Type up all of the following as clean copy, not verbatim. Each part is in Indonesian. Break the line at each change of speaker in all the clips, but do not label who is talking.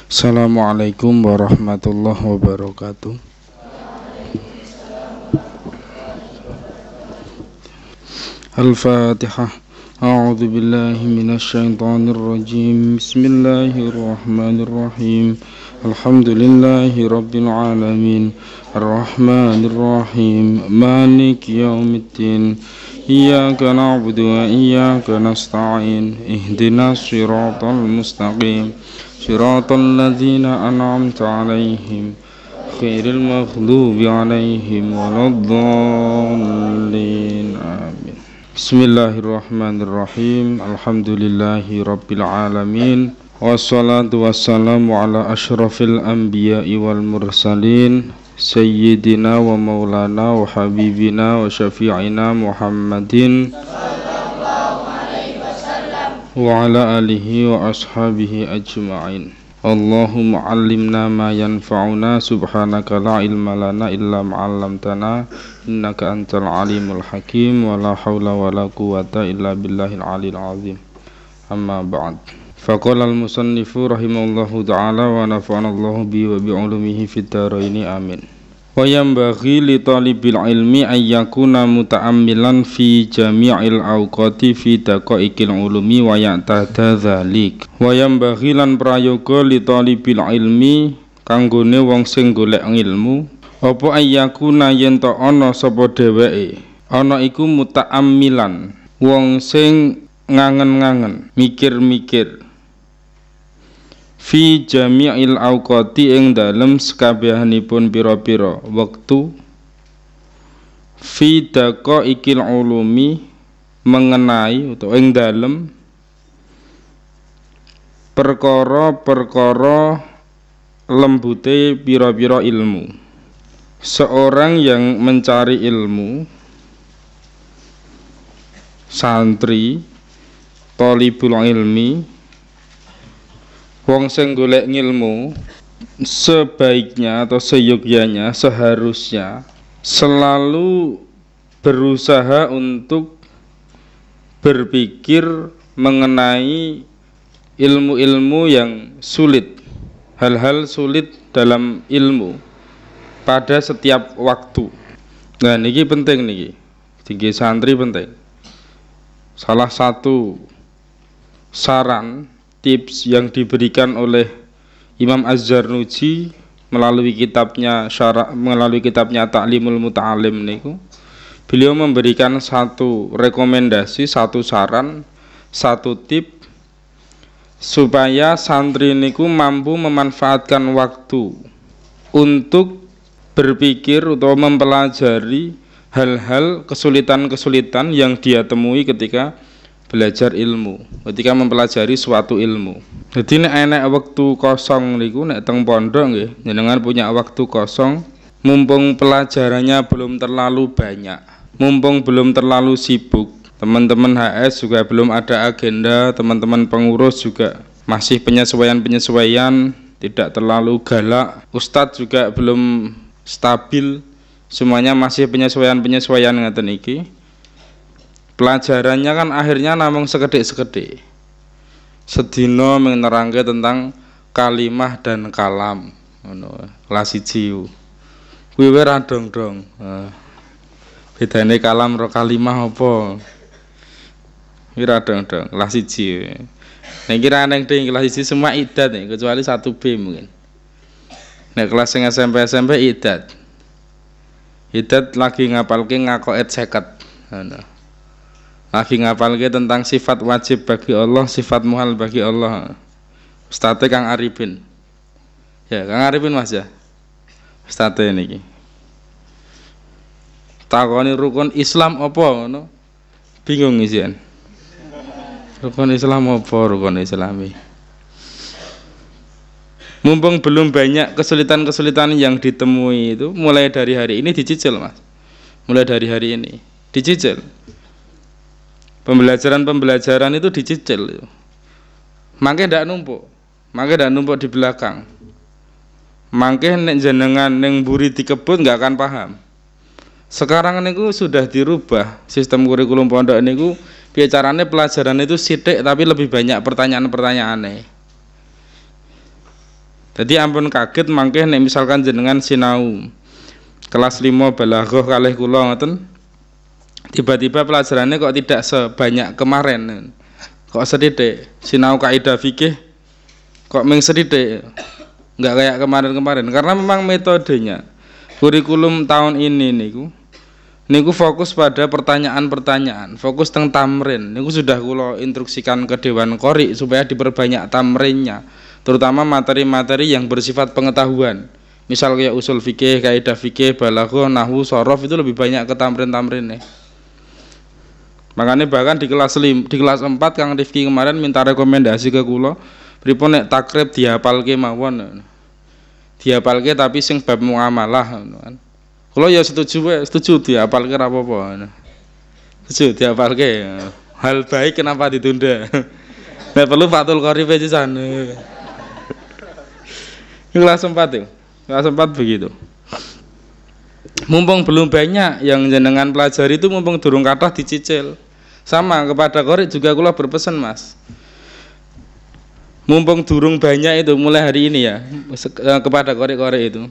Assalamualaikum warahmatullahi wabarakatuh. Al-Fatihah. A'udzu billahi minasy syaithanir rajim. Bismillahirrahmanirrahim. Alhamdulillahi rabbil alamin. Arrahmanir rahim. Maliki yaumiddin. Iyyaka na'budu wa iyyaka nasta'in. Ihdinas siratal mustaqim. Siratal ladzina an'amta 'alaihim ghairil maghdubi 'alaihim waladdallin. Amin. Bismillahirrahmanirrahim. Alhamdulillahi rabbil alamin. Wassalatu wassalamu ala asyrafil anbiya'i wal mursalin Sayyidina wa maulana wa habibina wa syafi'ina Muhammadin wa ala alihi wa ashabihi ajma'in. Allahumma allimna ma yanfa'una subhanaka la ilma lana illa ma'allamtana innaka antal alimul hakim wa la hawla wa la quwata illa billahil alil azim. Amma ba'd. Faqala al-musannifu rahimahullahu ta'ala wa nafa'anallahu bi wa bi'ulumihi fid dharaini amin. Wa yanbaghi li talibil ilmi ayyakuna muta'ammilan fi jami'il awqati fi daqaiqil ulumi wa ya'tada dzalik. Wa yanbaghi lan prayoga li talibil ilmi kanggone wong sing golek ilmu apa ayyakuna yen ta ana sapa dheweke ana iku muta'ammilan wong sing ngangen-ngangen mikir-mikir fi jami'il awqati ing dalem sekabehanipun pira-pira wektu fi daqaiqil ulumi mengenai utawa ing dalem perkara-perkara lembute pira-pira ilmu. Seorang yang mencari ilmu, santri thalibul ilmi, wong sing golek ngilmu, sebaiknya atau seyogyanya, seharusnya selalu berusaha untuk berpikir mengenai ilmu-ilmu yang sulit, hal-hal sulit dalam ilmu pada setiap waktu. Nah, niki penting niki. Tinggi santri penting. Salah satu saran tips yang diberikan oleh Imam Az-Zarnuji melalui kitabnya Ta'limul Muta'alim niku, beliau memberikan satu rekomendasi, satu saran, satu tip supaya santri niku mampu memanfaatkan waktu untuk berpikir atau mempelajari hal-hal kesulitan-kesulitan yang dia temui ketika belajar ilmu, ketika mempelajari suatu ilmu. Jadi nek enek waktu kosong niku nek teng pondok nggih, jenengan punya waktu kosong, mumpung pelajarannya belum terlalu banyak, mumpung belum terlalu sibuk, teman-teman HS juga belum ada agenda, teman-teman pengurus juga masih penyesuaian-penyesuaian, tidak terlalu galak, ustadz juga belum stabil, semuanya masih penyesuaian-penyesuaian ngaten iki. Pelajarannya kan akhirnya namung sekedhik-sekedhik. Sedina menerangke tentang kalimah dan kalam. Ngono, kelas 1. Kuwi wae ra dong-dong. Bedane kalam karo kalimah apa? Kuwi ra dong-dong, kelas 1. Nek kira nang kelas 1 semua idat nih, kecuali 1B mungkin. Nek kelas sing SMP idat. Idat lagi ngapalke ngakoet 50. Ngono. Lagi ngapalke tentang sifat wajib bagi Allah, sifat muhal bagi Allah. Ustadz Kang Arifin. Ya, Kang Arifin Mas ya. Ustadz niki. Takoni rukun Islam apa ngono? Bingung isian. Rukun Islam apa rukun Islami? Mumpung belum banyak kesulitan-kesulitan yang ditemui itu, mulai dari hari ini dicicil Mas. Mulai dari hari ini dicicil. Pembelajaran itu dicicil. Mangke ndak numpuk di belakang. Mangke nek jenengan ning mburi di kebun nggak akan paham. Sekarang niku sudah dirubah sistem kurikulum pondok niku, piye carane pelajaran itu sithik tapi lebih banyak pertanyaan-pertanyaane. Jadi ampun kaget mangke nek misalkan jenengan sinau kelas 5 balaghah kalih kula ngoten. Tiba-tiba pelajarannya kok tidak sebanyak kemarin. Kok sedidik sinau kaidah fikih kok mung sedidik. Enggak kayak kemarin-kemarin karena memang metodenya kurikulum tahun ini niku fokus pada pertanyaan-pertanyaan, fokus tentang tamrin. Niku sudah kula instruksikan ke Dewan Qori supaya diperbanyak tamrinnya, terutama materi-materi yang bersifat pengetahuan. Misal kayak usul fikih, kaidah fikih, balaghah, nahwu, shorof itu lebih banyak ke tamrin-tamrinnya. Makanya bahkan di kelas 4 Kang Rifki kemarin minta rekomendasi ke kula, pripun nek takrib dihafalke mawon. Dihafalke tapi sing bab muamalah ngono kan. Kalau ya setuju dihafalke ora apa-apa. Setuju dihafalke. Hal baik kenapa ditunda? Nek perlu Fathul Qori pisan. Kelas 4 itu. Kelas 4 begitu. Mumpung belum banyak yang jenengan pelajari itu mumpung durung kathah dicicil. Sama kepada Qori juga kula berpesan, Mas. Mumpung durung banyak itu mulai hari ini ya kepada Qori-Qori itu.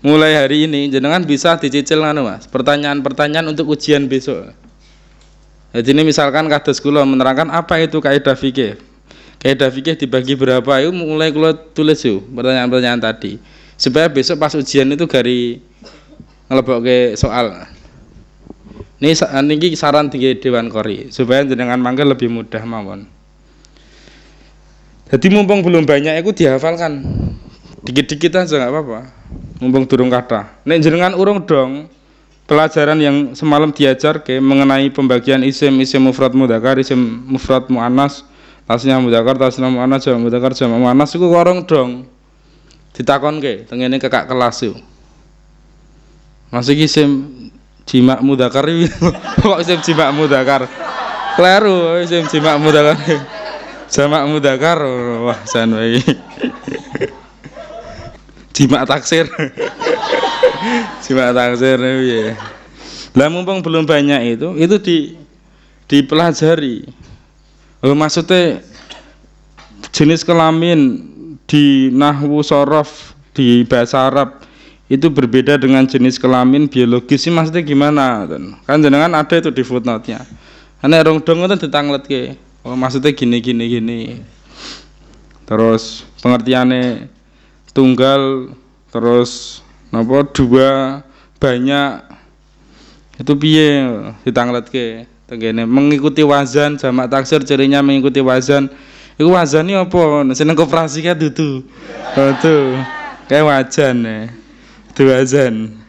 Mulai hari ini jenengan bisa dicicil anu Mas, pertanyaan-pertanyaan untuk ujian besok. Jadi ini misalkan kados kula menerangkan apa itu kaidah fikih. Kaidah fikih dibagi berapa itu mulai kula tulis yuk pertanyaan-pertanyaan tadi. Supaya besok pas ujian itu gari ngelebokke soal. Ini saran di Dewan Qori supaya jenengan mangke lebih mudah mawon. Jadi mumpung belum banyak itu dihafalkan. Dikit-dikit aja nggak apa-apa. Mumpung durung kathah. Nek jenengan urung dong pelajaran yang semalam diajarke mengenai pembagian isim mufrad mudzakkar, isim mufrad muannas, tasnya mudzakkar, tasnya muannas, jamak mudzakkar, jamak muannas iku urung dong. Ditakonke tengene kekak kelas yo. Masih isim jimak mudzakkar iki kok isim jimak mudzakkar. Kleru isim jimak mudzakkar. Jamak mudzakkar wah jan wae. Jimak taksir. Jimak taksir ya. Lah mumpung belum banyak itu dipelajari. Oh maksudnya jenis kelamin di nahwu shorof di bahasa Arab itu berbeda dengan jenis kelamin biologis sih maksudnya gimana? Kan jenengan ada itu di footnote-nya. Ane rong dong itu ditangletke. Oh maksudnya gini. Terus pengertiannya tunggal, terus napa dua, banyak itu piye ditangletke tengene mengikuti wazan jamak taksir cirinya mengikuti wazan iku wazane apa seneng koperasi ka dudu tuh kayak wajan itu wazan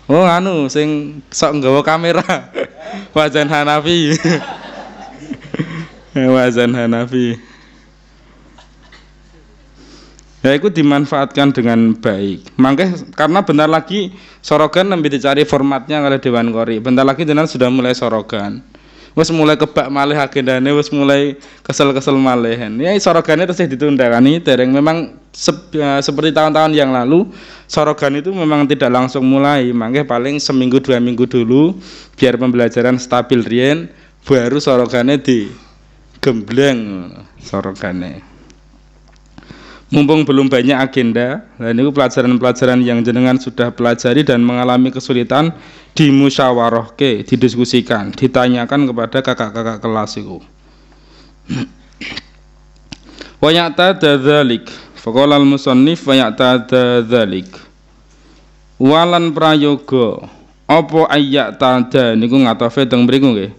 oh anu sing sok nggawa kamera wazan Hanafi wazan Hanafi. Ya itu dimanfaatkan dengan baik. Mangke karena bentar lagi sorogan lebih dicari formatnya oleh Dewan Qori. Bentar lagi jenengan sudah mulai sorogan. Wes mulai kebak malih agendane, wes mulai kesel-kesel malih. Ya sorogannya terus ditunda kan ini dereng memang seperti tahun-tahun yang lalu sorogan itu memang tidak langsung mulai. Mangke paling seminggu 2 minggu dulu biar pembelajaran stabil riyen baru sorogannya digembleng sorogannya. Mumpung belum banyak agenda, dan itu pelajaran-pelajaran yang jenengan sudah pelajari dan mengalami kesulitan dimusyawarahke, didiskusikan, ditanyakan kepada kakak-kakak kelas itu. Wa ya'tada dzalik, faqala al-musannif wa ya'tada dzalik. Walan prayoga apa ayya'tada niku ngatofe teng mriku nggih.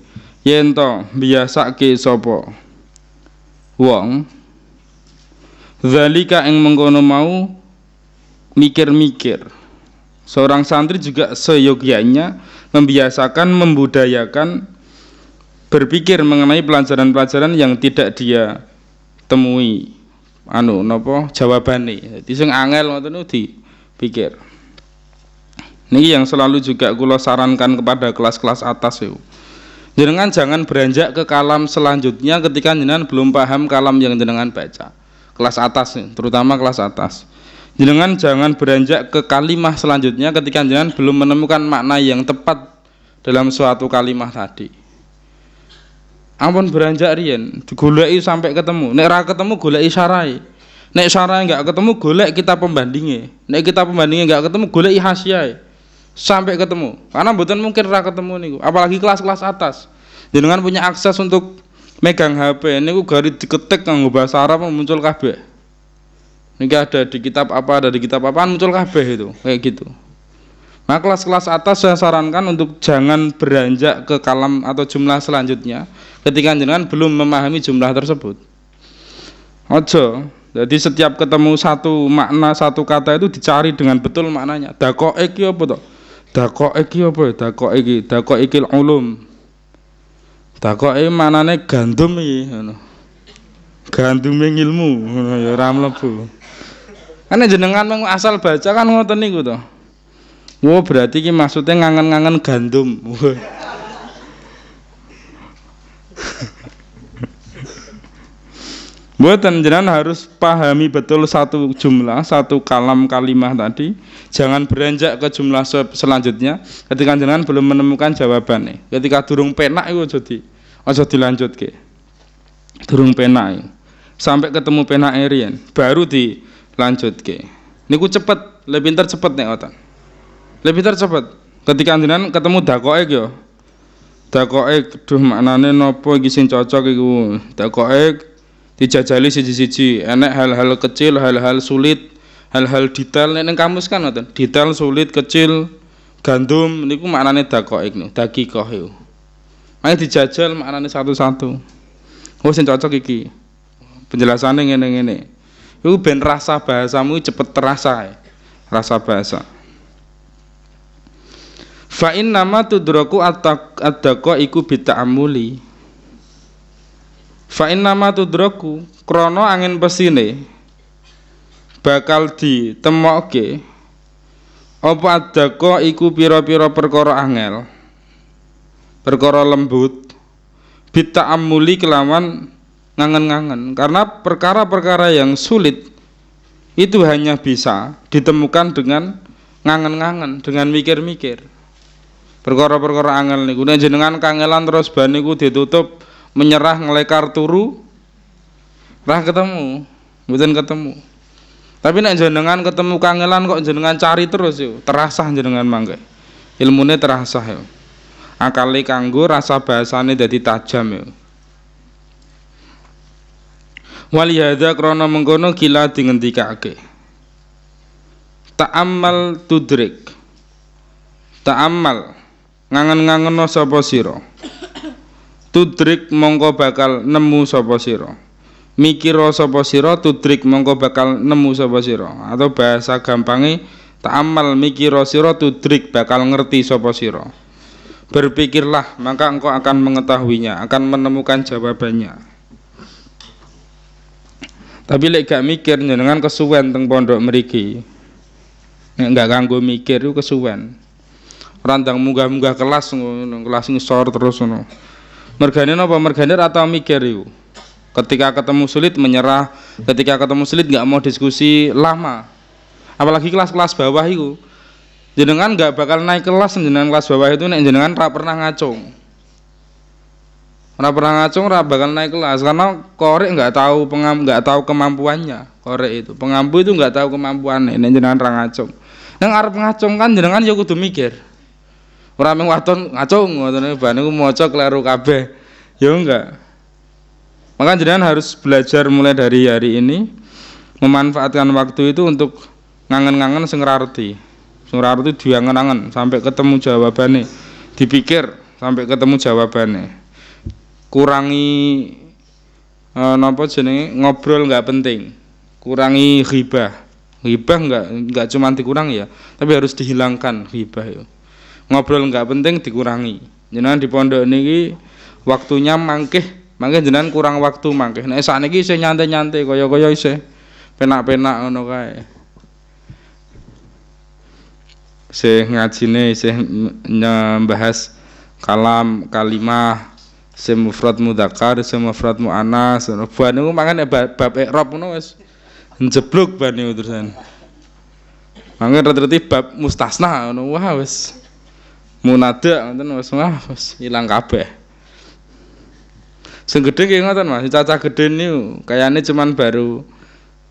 Yen to biasake sapa wong zalika yang mengkono mau mikir-mikir. Seorang santri juga seyogyanya membiasakan, membudayakan berpikir mengenai pelajaran-pelajaran yang tidak dia temui jawabane. Jadi sing angel ngoten dipikir. Niki yang selalu juga kula sarankan kepada kelas-kelas atas itu. Jenengan jangan beranjak ke kalam selanjutnya ketika jenengan belum paham kalam yang jenengan baca. Kelas atas, terutama kelas atas. Jenengan jangan beranjak ke kalimah selanjutnya ketika jenengan belum menemukan makna yang tepat dalam suatu kalimah tadi. Ampun beranjak riyen, digoleki sampai ketemu. Nek ra ketemu goleki syarai. Nek syarah enggak ketemu golek kita pembandingnya. Nek kita pembandingnya enggak ketemu golek ihasiae. Sampai ketemu. Karena mboten mungkin ra ketemu niku. Apalagi kelas-kelas atas. Jenengan punya akses untuk megang HP niku gari diketik kanggo bahasa Arab muncul kabeh. Niki ada di kitab apa, ada di kitab apaan muncul kabeh itu, kayak gitu. Nah, kelas-kelas atas saya sarankan untuk jangan beranjak ke kalam atau jumlah selanjutnya ketika jenengan belum memahami jumlah tersebut. Ojo. Jadi setiap ketemu satu makna satu kata itu dicari dengan betul maknanya. Dakoek iki apa to? Dakoek iki apa? Dakoek iki ulum. Dakoek manane gandum iki ngono. Gandume ilmu ngono ya ora mlebu. Kan jenengan asal baca kan ngoten niku to. Oh berarti iki maksudnya ngangen-ngangen gandum. Mboten jenengan harus pahami betul satu jumlah, satu kalam kalimah tadi. Jangan beranjak ke jumlah selanjutnya ketika jenengan belum menemukan jawabannya. Ketika durung penak iku aja dilanjutke. Durung penak. Sampai ketemu penak riyen baru dilanjutke. Niku cepet, lebih pinter cepet nek ngoten. Lebih pinter cepet. Ketika jenengan ketemu dakoek yo. Dakoek duh maknane napa iki sing cocok iku. Dakoek dijajali siji-siji, enek hal-hal kecil, hal-hal sulit, hal-hal detail nek ning kamus kan ngoten. Detail, sulit, kecil, gandum niku maknane dakoek niku, dakikoh iku. Ayo dijajal maknane satu-satu. Oh sing cocok iki. Penjelasannya ngene-ngene. Iku ben rasa bahasamu cepet terasa ya. Rasa bahasa. Fa inna ma tudraku ad-daqa iku bita'amuli. Fa inna ma tudraku krana angin pesine bakal ditemokke apa ad-daqa iku pira-pira perkara angel. Perkara lembut bita'amuli kelawan ngangen-ngangen, karena perkara-perkara yang sulit itu hanya bisa ditemukan dengan ngangen-ngangen, dengan mikir-mikir. Perkara-perkara angel niku nek jenengan kangelan terus ban niku ditutup menyerah ngelekar turu ra ketemu, mboten ketemu. Tapi nek jenengan ketemu kangelan kok jenengan cari terus yo, terasa jenengan mangke. Ilmune terasa yo. Akale kanggo rasa bahasane dadi tajam yo. Walihada krana mengkono gila dingendikake. Ta'ammal tudrik. Ta'ammal ngangen-ngangeno sapa sira. Tudrik mongko bakal nemu sapa sira. Mikira sapa sira, tudrik mongko bakal nemu sapa sira. Atau bahasa gampange ta'ammal mikira sira, tudrik bakal ngerti sapa sira. Berpikirlah maka engkau akan mengetahuinya, akan menemukan jawabannya. Tapi lek gak mikir jenengan kesuwen teng pondok mriki. Nek gak kanggo mikir iku kesuwen. Randang munggah-munggah kelas ngono, kelas ngisor terus ngono. Mergane napa? Mergane ora tau mikir iku. Ketika ketemu sulit menyerah, ketika ketemu sulit gak mau diskusi lama. Apalagi kelas-kelas bawah iku. Jenengan gak bakal naik kelas jenengan kelas bawah itu nek jenengan ora pernah ngacung. Ora pernah ngacung ora bakal naik kelas karena korek nggak tahu kemampuannya. Korek itu pengampu itu nggak tahu kemampuannya. Nek jenengan ora ngacung. Nang arep ngacung kan jenengan ya kudu mikir. Ora mung waton ngacung ngoten ban niku maca kleru kabeh. Ya enggak. Maka jenengan harus belajar mulai dari hari ini memanfaatkan waktu itu untuk ngangen-ngangen sing ora arti. Sing ora arti diangen-angen sampai ketemu jawabannya. Dipikir sampai ketemu jawabannya. Kurangi napa jenenge ngobrol nggak penting, kurangi ghibah nggak cuma dikurangi ya, tapi harus dihilangkan ghibah ya. Ngobrol nggak penting dikurangi. Jenengan di pondok niki waktunya mangkeh jenengan kurang waktu mangkeh. Nek sakniki isih nyantai-nyantai kaya-kaya isih penak-penak ngono kae. Isih ngajine isih membahas kalam kalimah semufrad mudzakkar, semufrad muannas. Ban niku mangane bab i'rab ngono wis njebluk ban niku terusan. Mangane reti-reti bab mustasna ngono wah wis munada ngoten wis ilang kabeh. Sing gedhe nggih ngoten Mas, cacah gedhe niku kayane cuman baru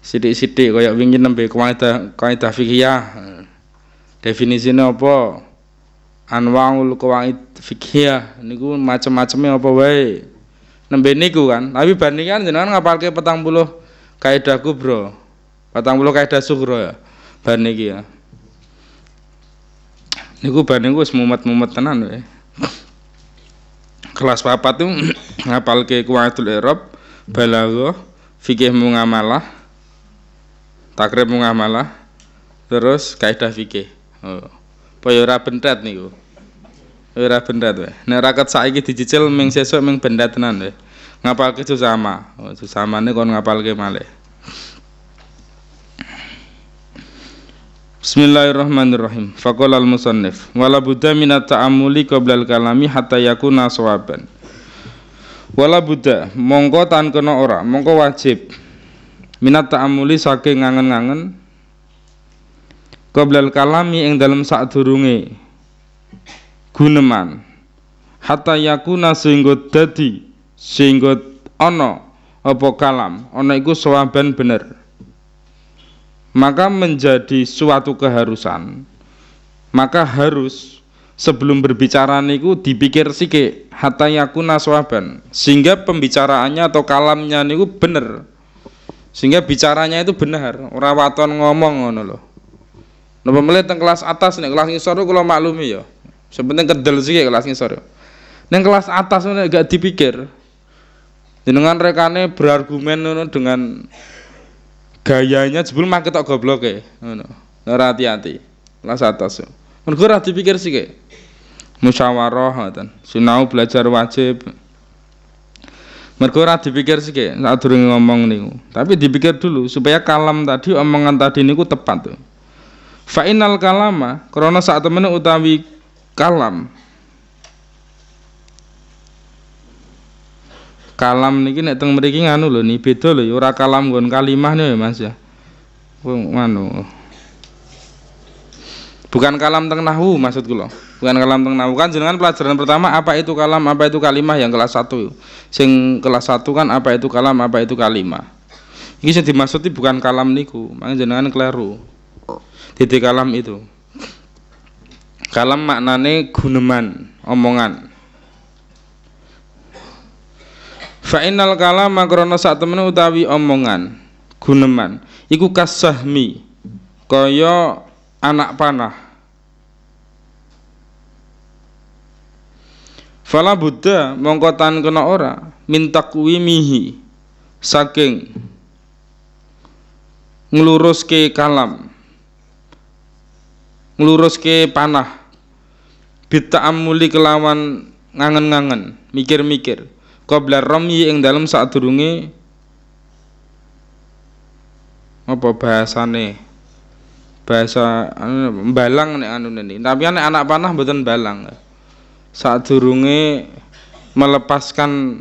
Sithik-sithik kaya wingi nembe kaidah fikih. Definisine apa? Anwaul qawaid fikih niku macam-macame apa wae. Nembe niku kan. Tapi bandingan jenengan ngapalke 40 kaidah kubra. 40 kaidah sughra ya. Bar niki ya. Niku bar niku wis mumet-mumet tenan wae. Kelas 4 itu ngapalke qawaidul i'rab, balaghah, fikih muamalah, takrib muamalah, terus kaidah fikih. Oh. Apa ya ora bentet niku. Ora bentet wae. Nek raket saiki dicicil ming sesuk ming bentet tenan wae. Ngapalke susama. Oh, susamane kon ngapalke malih. Bismillahirrahmanirrahim. Faqala al-musannif wala budda minat ta'ammuli qabla al-kalami hatta yakuna sawaban. Wala budda mongko tan kena ora, mongko wajib minat ta'ammuli saking ngangen-ngangen qabla al-kalami ing dalem sadurunge guneman hatta yakuna sehingga dadi sehingga ana apa kalam ana iku sawaban bener. Maka menjadi suatu keharusan, maka harus sebelum berbicara niku dipikir sike hatta yakuna sawaban, sehingga pembicaraannya atau kalamnya niku bener, sehingga bicaranya itu benar, ora waton ngomong ngono lho. Napa melih teng kelas atas nek kelas ngisor kula maklumi ya. Sepenting kedel sike kelas ngisor. Ning kelas atas nek gak dipikir jenengan rekane berargumen ngono dengan gayanya jebul mak ketok gobloke ngono. Ora hati-hati. Kelas atas. Mergo ora dipikir sik. Musyawarah ngoten. Sinau belajar wajib. Mergo ora dipikir sik sadurunge ngomong niku. Tapi dipikir dulu supaya kalam tadi omongan tadi niku tepat tuh. Fa innal kalama krana sak temene utawi kalam. Kalam niki nek teng mriki nganu lho ni beda lho ora kalam nggon kalimah nih Mas ya. Nganu. Bukan kalam teng nahwu maksud kula. Bukan kalam teng nahwu kan jenengan pelajaran pertama apa itu kalam, apa itu kalimah yang kelas 1. Sing kelas 1 kan apa itu kalam, apa itu kalimah. Iki sing dimaksud bukan kalam niku, makanya jenengan kleru. Titik kalam itu. Kalam maknane guneman, omongan. Fa innal kalama krana sak temene utawi omongan guneman iku kasahmi kaya anak panah. Fala buddha mongko tan kena ora mintakwimihi saking ngluruske kalam, ngluruske panah bita'ammuli kelawan ngangen-ngangen mikir-mikir qabla ramyi ing dalem sadurunge apa bahasane bahasa balang nek anu niki tapi nek anak panah mboten balang sadurunge melepaskan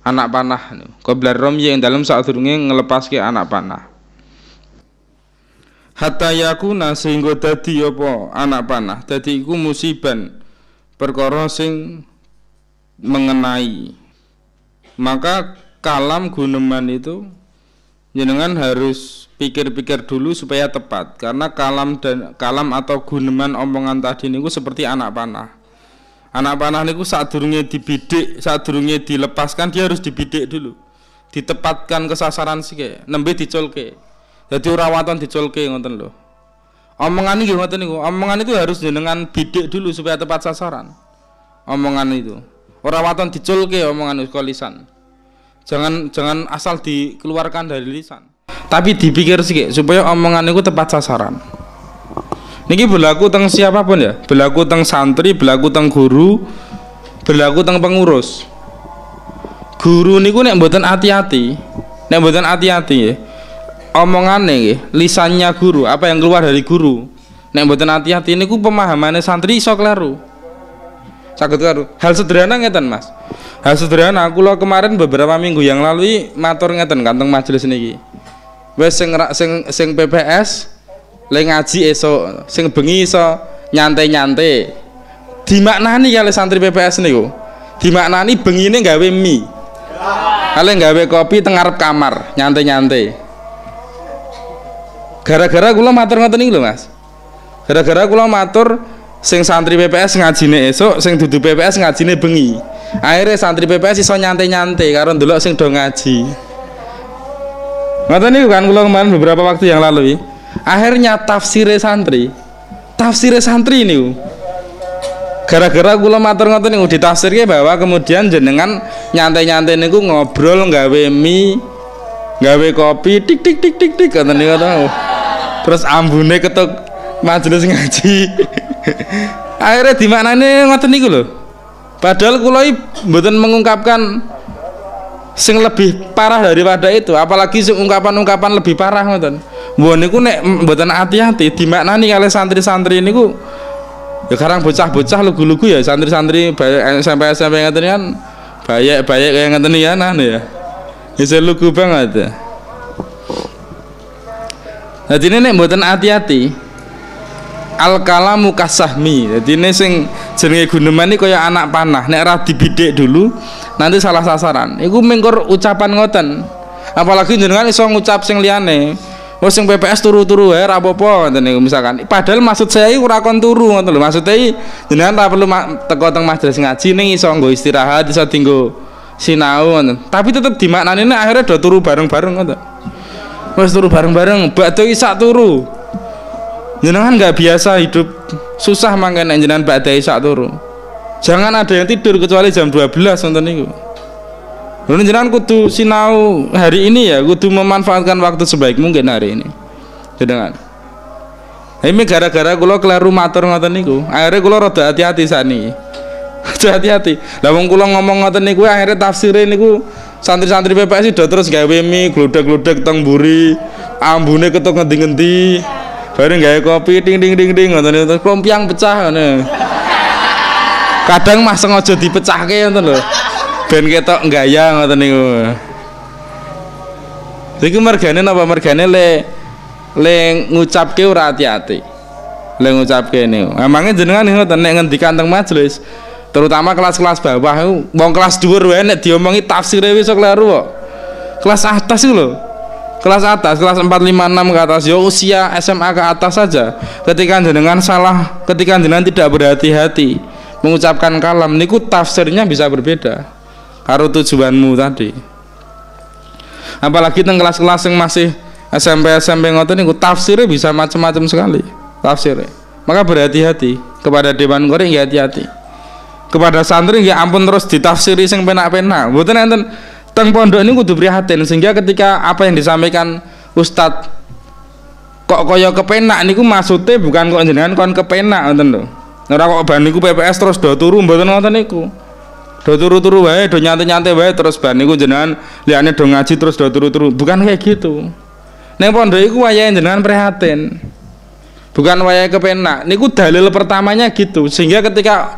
anak panah qabla ramyi ing dalem sadurunge ngelepaske anak panah hatta yakuna sehingga dadi apa anak panah dadi iku musiban perkara sing mengenai. Maka kalam guneman itu jenengan harus pikir-pikir dulu supaya tepat karena kalam atau guneman omongan tadi niku seperti anak panah. Anak panah niku sadurunge dibidik, sadurunge dilepaskan dia harus dibidik dulu. Ditepatkan ke sasaran sike, nembe diculke. Dadi ora waton diculke ngoten lho. Omongan iki ngoten niku, omongan itu harus jenengan bidik dulu supaya tepat sasaran. Omongan itu. Ora waton diculke omongan saka lisan. Jangan asal dikeluarkan dari lisan. Tapi dipikir sik supaya omongan itu tepat sasaran. Niki berlaku teng siapapun ya, berlaku teng santri, berlaku teng guru, berlaku teng pengurus. Guru niku nek mboten hati-hati, ya. Omongane nggih, lisannya guru, apa yang keluar dari guru. Nek mboten hati-hati niku pemahamane santri iso kleru. Saged karo hal sederhana ngeten Mas. Hal sederhana kula kemarin beberapa minggu yang lalu matur ngeten kanteng majelis niki. Wes sing PPS le ngaji esuk, sing bengi iso nyantai-nyantai. Dimaknani kali santri PPS niku. Dimaknani bengine gawe mie. Kale gawe kopi teng ngarep kamar, nyantai-nyantai. Gara-gara kula matur ngoten niku lho Mas. Gara-gara kula matur sing santri PPS ngajine esuk, sing dudu PPS ngajine bengi. Akhirnya santri PPS iso nyantai-nyantai karo ndelok sing do ngaji. Ngoten niku kan kula kemarin beberapa waktu yang lalu. Akhirnya tafsire santri niku. Gara-gara kula matur ngoten niku ditafsirke bahwa kemudian jenengan nyantai-nyantai niku ngobrol gawe mie, gawe kopi tik tik tik tik tik ngoten niku. Terus ambune ketuk majelis ngaji. Akhirnya dimaknane ngoten niku lho. Padahal kula mboten mengungkapkan sing lebih parah daripada itu, apalagi sing ungkapan-ungkapan lebih parah ngoten. Mbon niku nek mboten hati-hati dimaknani kalih santri-santri niku ya karang bocah-bocah lugu-lugu ya santri-santri SMP ngoten kan bayek-bayek kaya ngoten ya ya. Iso lugu banget. Dadi nek mboten hati-hati al-kalamu kasahmi. Jadi ini sing jenenge guneman iki kaya anak panah. Nek ora dibidik dulu nanti salah sasaran. Iku mengkur ucapan ngoten. Apalagi jenengan iso ngucap sing liyane. Oh sing PPS turu-turu wae ora apa-apa ngoten niku misalkan. Padahal maksud saya iku ora kon turu ngoten lho. Maksudnya jenengan ora perlu teko teng majelis ngaji ning iso nggo istirahat, iso dinggo sinau ngoten. Tapi tetep dimaknani nek akhirnya do turu bareng-bareng ngoten. Wes turu bareng-bareng, bakdo isak turu. Jenengan nggak biasa hidup susah mangkene jenengan badai sak turu. Jangan ada yang tidur kecuali jam 12 nonton niku. Lalu jenengan kudu sinau hari ini ya, kudu memanfaatkan waktu sebaik mungkin hari ini. Jenengan. Ini gara-gara kula keliru matur ngoten niku. Akhirnya kula rada hati-hati sakniki. Hati-hati. Lah wong kula ngomong ngoten niku akhirnya tafsire niku santri-santri PPS do terus gawe mie glodek-glodek teng mburi, ambune ketok ngendi-ngendi. Bareng gawe kopi ding ding ding ding ngoten niku klompiang pecah ngono. Kadang mah sengaja dipecahke ngoten lho. Ben ketok gaya ngoten niku. Iki mergane napa mergane le ngucapke ora hati-hati. Le ngucapke niku. Emange jenengan ngoten nek ngendikan teng majelis terutama kelas-kelas bawah wong kelas dhuwur wae nek diomongi tafsire wis kleru kok. Kelas atas iku lho. Kelas atas, kelas 4, 5, 6 ke atas, ya usia SMA ke atas saja. Ketika jenengan salah, ketika jenengan tidak berhati-hati mengucapkan kalam niku tafsirnya bisa berbeda karo tujuanmu tadi. Apalagi teng kelas-kelas yang masih SMP ngoten niku tafsirnya bisa macam-macam sekali tafsirnya. Maka berhati-hati kepada dewan kori nggih hati-hati. Kepada santri nggih ampun terus ditafsiri sing penak-penak. Mboten enten teng pondok ini kudu prihatin sehingga ketika apa yang disampaikan ustadz kok kaya kepenak niku maksudnya bukan kok jenengan kon kepenak ngoten lho. Ora kok ban niku PPS terus do turu mboten ngoten niku. Do turu-turu wae, do nyantai-nyantai wae terus ban niku jenengan liyane do ngaji terus do turu-turu. Bukan kayak gitu. Ning pondok iku wayahe jenengan prihatin. Bukan wayahe kepenak. Niku dalil pertamanya gitu. Sehingga ketika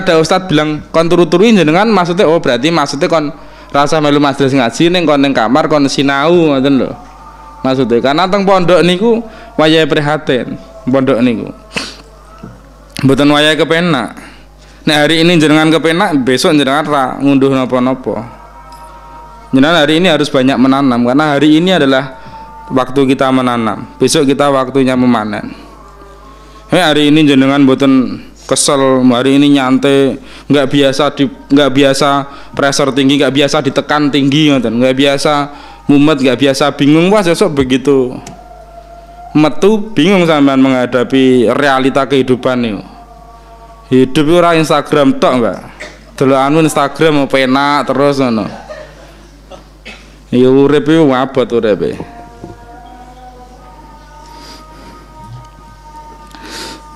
ada ustadz bilang kon turu-turuin jenengan maksudnya oh berarti maksudnya kon rasa melu majelis ngaji ning kon ning kamar kon sinau ngoten lho. Maksudnya karena teng pondok niku wayahe prihatin. Pondok niku mboten wayahe kepenak. Nek hari ini jenengan kepenak, besok jenengan ra ngunduh napa-napa. Jenengan hari ini harus banyak menanam karena hari ini adalah waktu kita menanam. Besok kita waktunya memanen. Hari ini jenengan mboten kesel, hari ini nyantai, nggak biasa pressure tinggi, nggak biasa ditekan tinggi, nggak biasa mumet, nggak biasa bingung, wah besok begitu metu bingung sampean menghadapi realita kehidupan nih. Hidup ora Instagram tok enggak, delokanmu Instagram mau penak terus ngono. Ya urip iki abot uripe.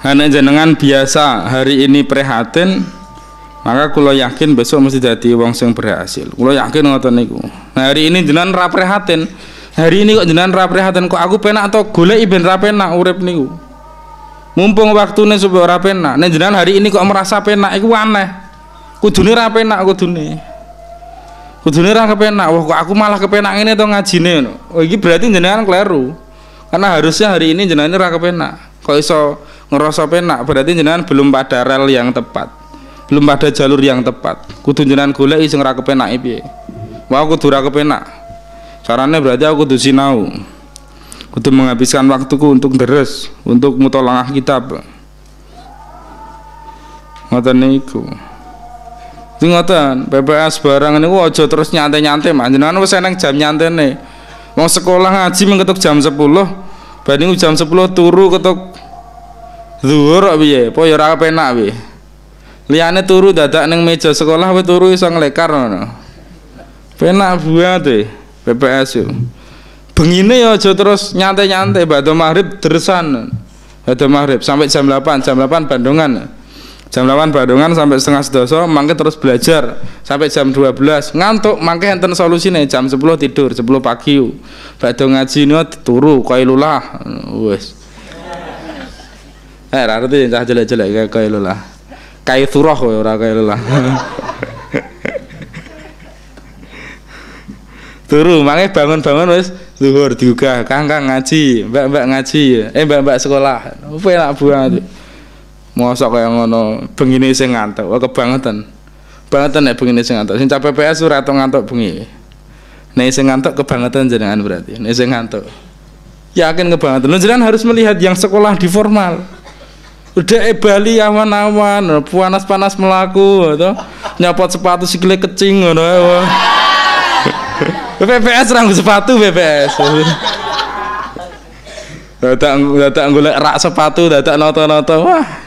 Hanya jenengan biasa hari ini prihatin, maka kula yakin besok mesti jadi wong sing berhasil. Kula yakin ngoten niku. Nah, hari ini jenengan ra prihatin. Hari ini kok jenengan ra prihatin, kok aku penak atau golek ben ra penak urip niku. Mumpung waktune supaya ora penak. Nek jenengan hari ini kok merasa penak iku aneh. Kudune ra penak kudune. Kudune ra kepenak. Wah, kok aku malah kepenak ngene to ngajine ngono. Oh, iki berarti jenengan kleru. Karena harusnya hari ini jenengan ra kepenak. Kok iso ngerasa penak berarti jenengan belum pada rel yang tepat, belum pada jalur yang tepat. Kudu jenengan golek sing ora kepenake piye. Wah, aku kudu ora kepenak. Carane berarti aku kudu sinau. Kudu menghabiskan waktuku untuk deres, untuk mutolangah kitab. Ngoten niku. Sing ngoten, PPS barang niku aja terus nyantai-nyantai, Mas. Jenengan wis eneng jam nyantene. Wong sekolah ngaji mengetuk jam 10, bar niku jam 10 turu ketuk zuhur kok piye? Apa ya ora penak piye? Liyane turu dadak ning meja sekolah we turu iso nglekar ngono. Penak banget e PPS yo. Bengine ya aja terus nyantai-nyantai badhe maghrib dresan. Badhe maghrib sampai jam 8 Bandungan. Jam 8 Bandungan sampai setengah 11 mangke terus belajar sampai jam 12 ngantuk mangke enten solusine jam 10 tidur 10 pagi. Badhe ngaji niku turu qailullah wis. Arti cah jelek-jelek qailullah. Kaithurah kowe ora qailullah. Turu mangke bangun-bangun wis zuhur diugah Kang ngaji, Mbak ngaji, Mbak sekolah. Apa enak banget. Mosok kaya ngono bengine sing ngantuk. Wah kebangetan. Bangetan nek bengine sing ngantuk. Sing capek PPS ora tau ngantuk bengi. Nek sing ngantuk kebangetan jenengan berarti. Nek sing ngantuk. Yakin kebangetan. Jenengan harus melihat yang sekolah di formal. Udah Bali awan-awan, panas-panas melaku atau nyopot sepatu sikile kecing ngono. PPS ranggo sepatu PPS. Dadak golek rak sepatu, dadak noto-noto. Wah.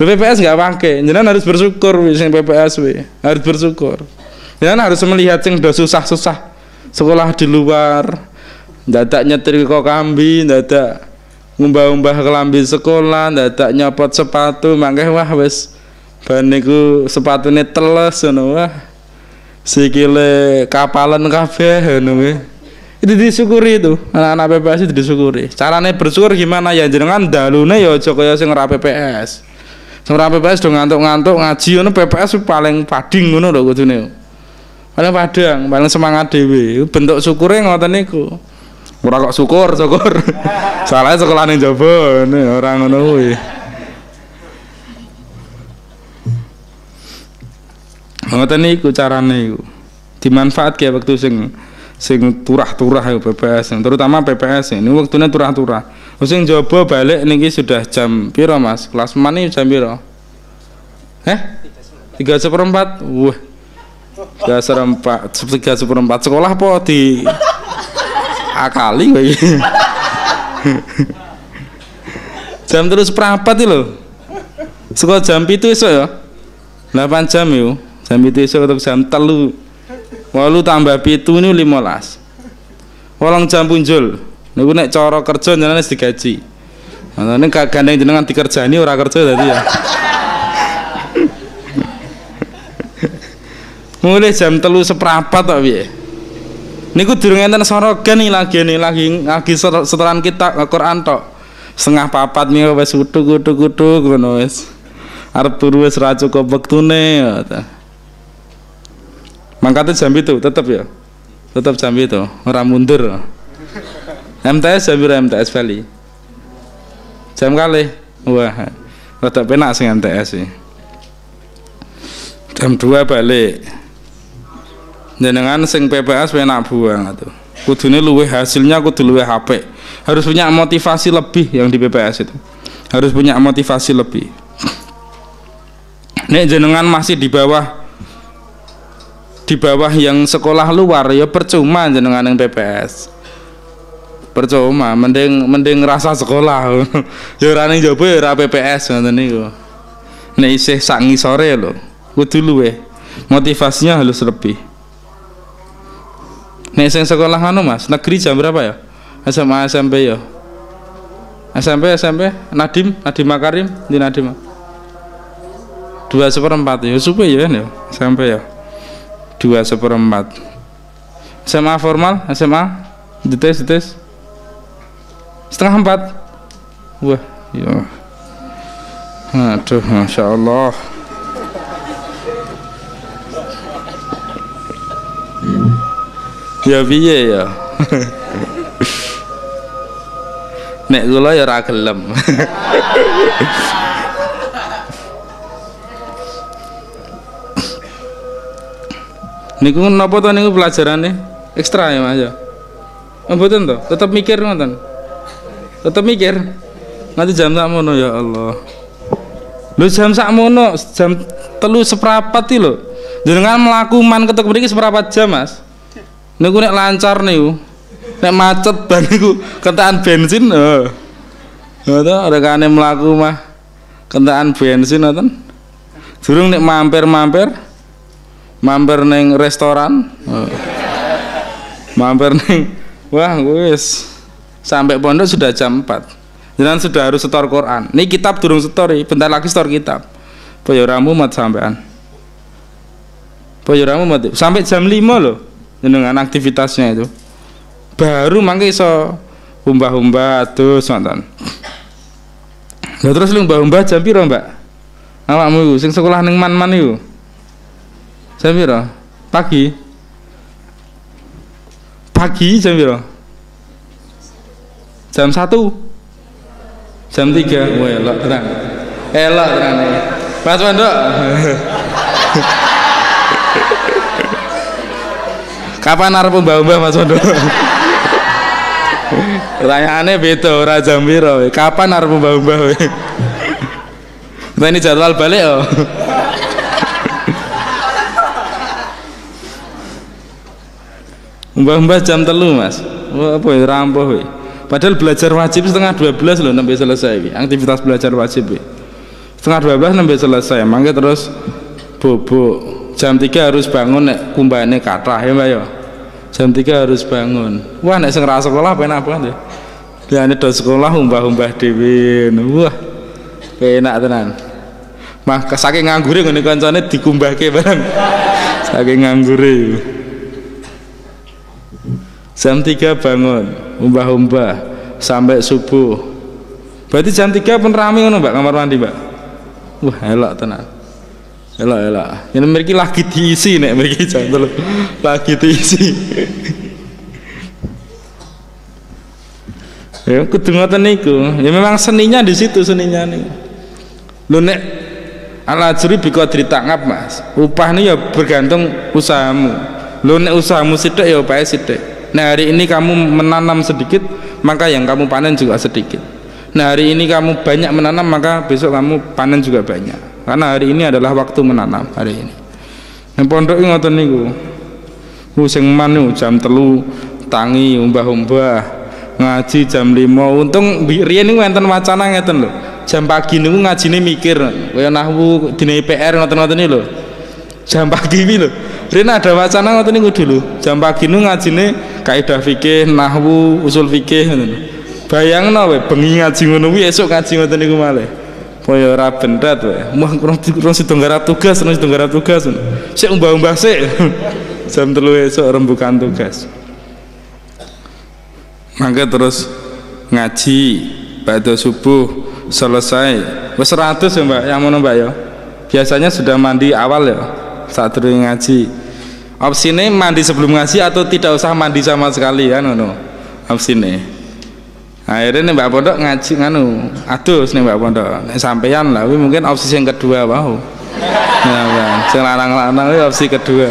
PPS enggak pakai. Jenengan harus bersyukur sing PPS we. Harus bersyukur. Jenengan harus melihat sing do susah-susah. Sekolah di luar. Dadak nyetir kok kambi, dadak ngumbah-umbah kelambi sekolah, dadak nyopot sepatu, mangke wah wis ban niku sepatune teles ngono wah. Sikile kapalan kabeh ngono kuwi. Itu disyukuri itu. Anak-anak PPS itu disyukuri. Carane bersyukur gimana ya jenengan dalune ya aja kaya sing ora PPS. Sing ora PPS do ngantuk-ngantuk ngaji ngono PPS paling pading ngono lho kudune. Paling padang, paling semangat dhewe. Bentuk syukure ngoten niku. Ora kok syukur. Salahnya sekolah ning jaba ora ngono kuwi. Ngoten niku carane iku. Dimanfaatke waktu sing turah-turah PPS, terutama PPS ini waktune turah-turah. Sing jaba balik niki sudah jam piro Mas? Kelas mani jam piro? 3:04. Wah. 3:04 sekolah apa di akali kowe iki. Jam 3:04 iki lho. Sekolah jam 7 esuk ya. 8 jam yo. Jam 7 esuk atau jam 3. 8 tambah 7 ini 15. 8 jam punjul. Niku nek cara kerja jenengan wis digaji. Nek gak gandeng jenengan dikerjani ora kerja dadi ya. Mulai jam 3:04 tok piye? Niku durung enten sorogan lagi setelan kita Al-Qur'an tok. Setengah 4 minggu wis utuk ngono wis. Arep turu wis ra cukup wektune ya. Mangkate jam itu tetep ya. Tetep jam itu, ora mundur. MTS jam piro MTS Bali? Jam kalih. Wah, rada penak sing MTS sih. Jam 2 balik. Jenengan sing PPS penak buang atuh. Kudune luwih hasilnya kudu luwih apik. Harus punya motivasi lebih yang di PPS itu. Harus punya motivasi lebih. Nek jenengan masih di bawah yang sekolah luar ya percuma jenengan yang PPS. Percuma, mending rasa sekolah. Ya ora ning njaba ya ora PPS ngoten niku. Nek isih sak ngisore lho, kudu luwih. Motivasinya harus lebih. Nek sing sekolah anu Mas, negeri jam berapa ya? SMA SMP ya. SMP Nadim Makarim di Nadim. 2/4 ya suwe ya SMP ya. 2/4. SMA formal, SMA dites 3/4. Wah, ya. Aduh, Masya Allah. Ya piye ya. Nek kula ya ora gelem. Niku napa to niku pelajarane ekstra ya Mas ya. Mboten to, tetep mikir ngoten. Tetep mikir. Nanti jam sakmono ya Allah. Lho jam sakmono, jam 3:15 lho. Jenengan mlaku man ketek mriki seprapat jam, Mas. Niku nek lancar niku. Nek macet ban niku kentekan bensin, Ngono rekane mlaku mah kentekan bensin ngoten. Durung nek mampir ning restoran. Mampir ning wah wis sampai pondok sudah jam 4. Jangan sudah harus setor Quran. Ini kitab durung setor, bentar lagi setor kitab. Poyoramu mat sampean. Poyoramu mat sampai jam 5 loh. Dengan aktivitasnya itu. Baru mangke iso umbah-umbah terus ngoten. Lah terus lu umbah-umbah jam piro, Mbak? Awakmu iku sing sekolah ning man-man iku. Jam piro? Pagi. Pagi jam piro? Jam 1. Jam 3, wah elok tenan. Elok tenan. Mas Pondok. Kapan arep mbah-mbah Mas Pondok? Pertanyaannya beda, ora jam piro. Kapan arep mbah-mbah kowe? Ini jadwal balik oh. Mbah-mbah jam 3, Mas. Wah, apa ya rampoh kowe. Padahal belajar wajib setengah 12 loh sampai selesai. Aktivitas belajar wajib setengah 12 sampai selesai. Mangke terus bobo. Jam 3 harus bangun nek kumbane kathah ya Mbak ya. Jam 3 harus bangun. Wah nek sing ra sekolah penak banget ya. Diane do sekolah umbah-umbah dhewe. Wah. Penak tenan. Mah saking nganggure ngene kancane dikumbahke bareng. Saking nganggure. Jam 3 bangun, umbah-umbah sampai subuh. Berarti jam 3 pun rame ngono, Mbak, kamar mandi, Mbak. Wah, elok tenan. Elok. Ini mriki lagi diisi nek mriki jam 3. Lagi diisi. Ya kudu ngoten niku. Ya memang seninya di situ seninya niku. Lho nek al-ajri bi qadri ta'ab, Mas. Upah ini ya bergantung usahamu. Lho nek usahamu sithik ya upahe sithik. Nah hari ini kamu menanam sedikit, maka yang kamu panen juga sedikit. Nah hari ini kamu banyak menanam, maka besok kamu panen juga banyak. Karena hari ini adalah waktu menanam hari ini. Yang pondok ngoten niku. Sing manu jam 3 tangi umbah-umbah, ngaji jam 5. Untung riyen niku enten wacana ngeten lho. Jam pagi niku ngajine mikir, kaya nahwu dina PR ngoten-ngoten iki lho. Jam pagi iki lho. Rina ada wacana ngoten niku dulu. Jam pagi nu ngajine kaidah fikih, nahwu, usul fikih ngoten. Bayangno wae bengi ngaji ngono kuwi esuk ngaji ngoten niku malih. Kaya ora bendat wae. Wah kurang sida nggarap tugas, Sik umbah-umbah sik. Jam 3 esuk rembukan tugas. Mangke terus ngaji pada subuh selesai. Wis 100 ya, Mbak, yang ngono, Mbak ya. Biasanya sudah mandi awal ya. Saat terus ngaji opsine mandi sebelum ngaji atau tidak usah mandi sama sekali kan ngono opsine. Akhirnya nih Mbak Pondok ngaji nganu adus nih Mbak Pondok nek sampeyan lah mungkin opsi yang kedua wow. Nah, sing lanang-lanang opsi kedua.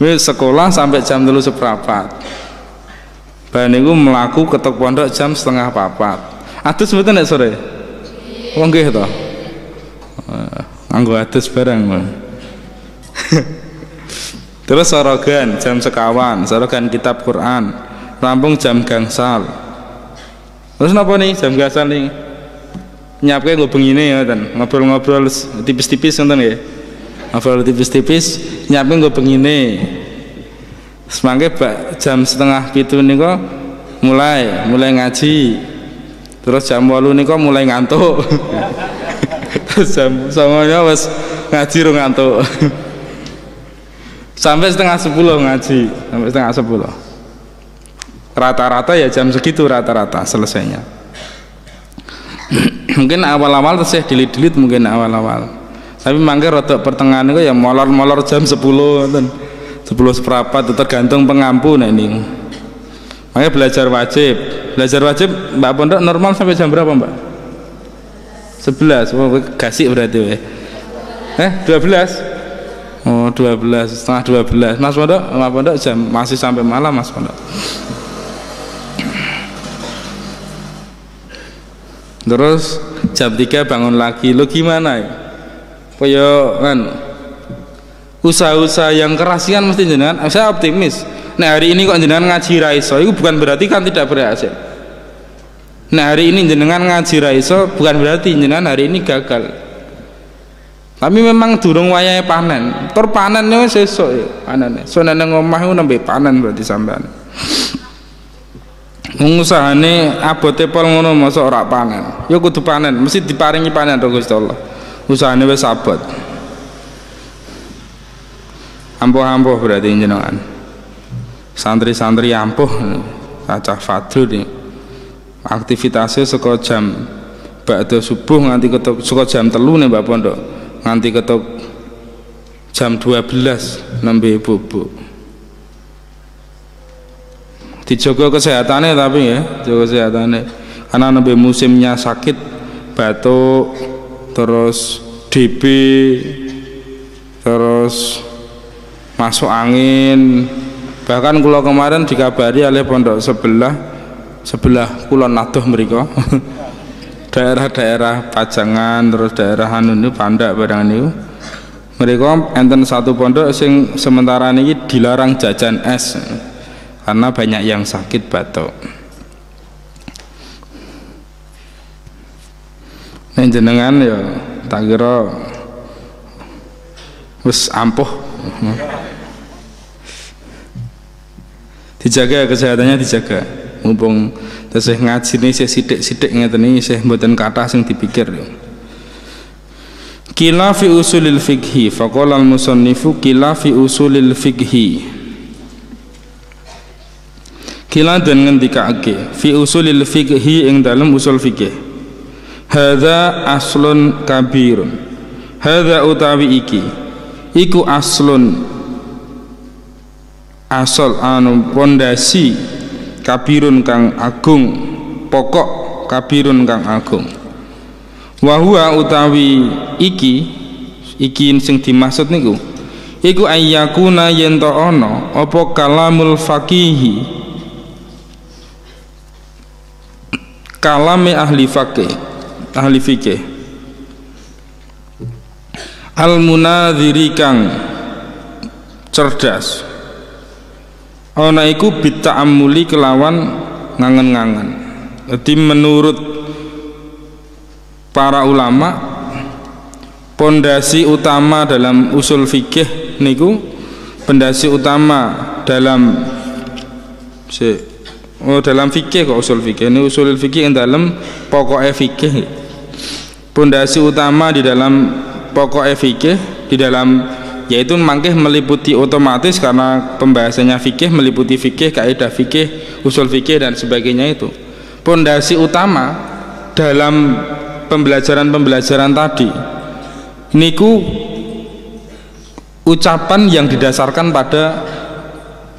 Wis sekolah sampai jam 3:15. Bar niku mlaku ketok pondok jam 3:30. Adus mboten nek sore? Oh nggih to. Anggo adus barang. Terus sorogan jam sekawan, sorogan kitab Quran, rampung jam gangsal. Terus napa nih jam gangsal nih? Nyapke nggo bengine ngoten, ngobrol-ngobrol tipis-tipis ngoten nggih. Ngobrol tipis-tipis, nyapke nggo bengine. Semangke jam 6:30 niku mulai ngaji. Terus jam 8 niku mulai ngantuk. Jam songonya wis ngaji ro ngantuk. Sampai 9:30 ngaji, sampai 9:30. Rata-rata ya jam segitu rata-rata selesainya. Mungkin awal-awal terus dilit-dilit mungkin awal-awal. Tapi mangke rada pertengahan itu ya molor-molor jam 10 ngoten. 10:15 tergantung pengampu nek niku. Makanya belajar wajib. Belajar wajib Mbak Pondok normal sampai jam berapa, Mbak? 11. Oh, gasik berarti we. 12. Oh, 12, setengah 12. Mas Pondok jam masih sampai malam Mas Pondok. terus jam 3 bangun lagi. Lo gimana ya? Koyo kan usaha-usaha yang keras kan mesti jenengan. Saya optimis. Nah hari ini kok jenengan ngaji ra iso, itu bukan berarti kan tidak berhasil. Nah hari ini jenengan ngaji ra iso bukan berarti jenengan hari ini gagal. Tapi memang durung wayahe panen. Tur panennya wis sesuk ya, panene. So nang omah ku nembe panen berarti sampean. Usahane abote pol ngono masa ora panen. Ya kudu panen, mesti diparingi panen karo Gusti Allah. Usahane wis abot. Ampuh-ampuh berarti jenengan. Santri-santri ampuh cacah fadlu nih. Aktivitasnya saka jam ba'da subuh nganti ketok saka jam 3 nih Mbak Pondok. Nganti ketok jam 12 nembe bubuk. Dijaga kesehatannya tapi ya, jaga kesehatannya. Karena nembe musimnya sakit, batuk, terus DB, terus masuk angin. Bahkan kula kemarin dikabari oleh pondok sebelah kulon nadoh mriko. Daerah-daerah Pajangan terus daerah anu niku Pandak barang niku. Mereka enten satu pondok sing sementara niki dilarang jajan es karena banyak yang sakit batuk. Nek jenengan ya tak kira wis ampuh. Dijaga kesehatannya, dijaga. Mumpung tesih ngaji ini saya sidik-sidik ngeten iki saya mboten kathah sing dipikir. Kila fi usulil fiqhi faqala al musannifu kila fi usulil fiqhi. Kila dan ngendikake fi usulil fiqhi ing dalam usul fikih. Hadza aslun kabirun. Hadza utawi iki iku aslun asal anu pondasi kabirun kang agung, pokok kabirun kang agung. Wa huwa utawi iki sing dimaksud niku iku ayyakuna yen ta ana apa kalamul faqihi, kalame ahli faqih, ahli fikih, al munadziri kang cerdas, ana iku bita'ammuli kelawan ngangen-ngangen. Jadi menurut para ulama pondasi utama dalam usul fikih niku, pondasi utama dalam dalam fikih kok usul fikih ini usul fikih yang dalam pokoknya fikih. Pondasi utama di dalam pokoknya fikih di dalam yaitu mangkeh meliputi otomatis karena pembahasannya fikih meliputi fikih, kaidah fikih, usul fikih dan sebagainya. Itu pondasi utama dalam pembelajaran tadi niku ucapan yang didasarkan pada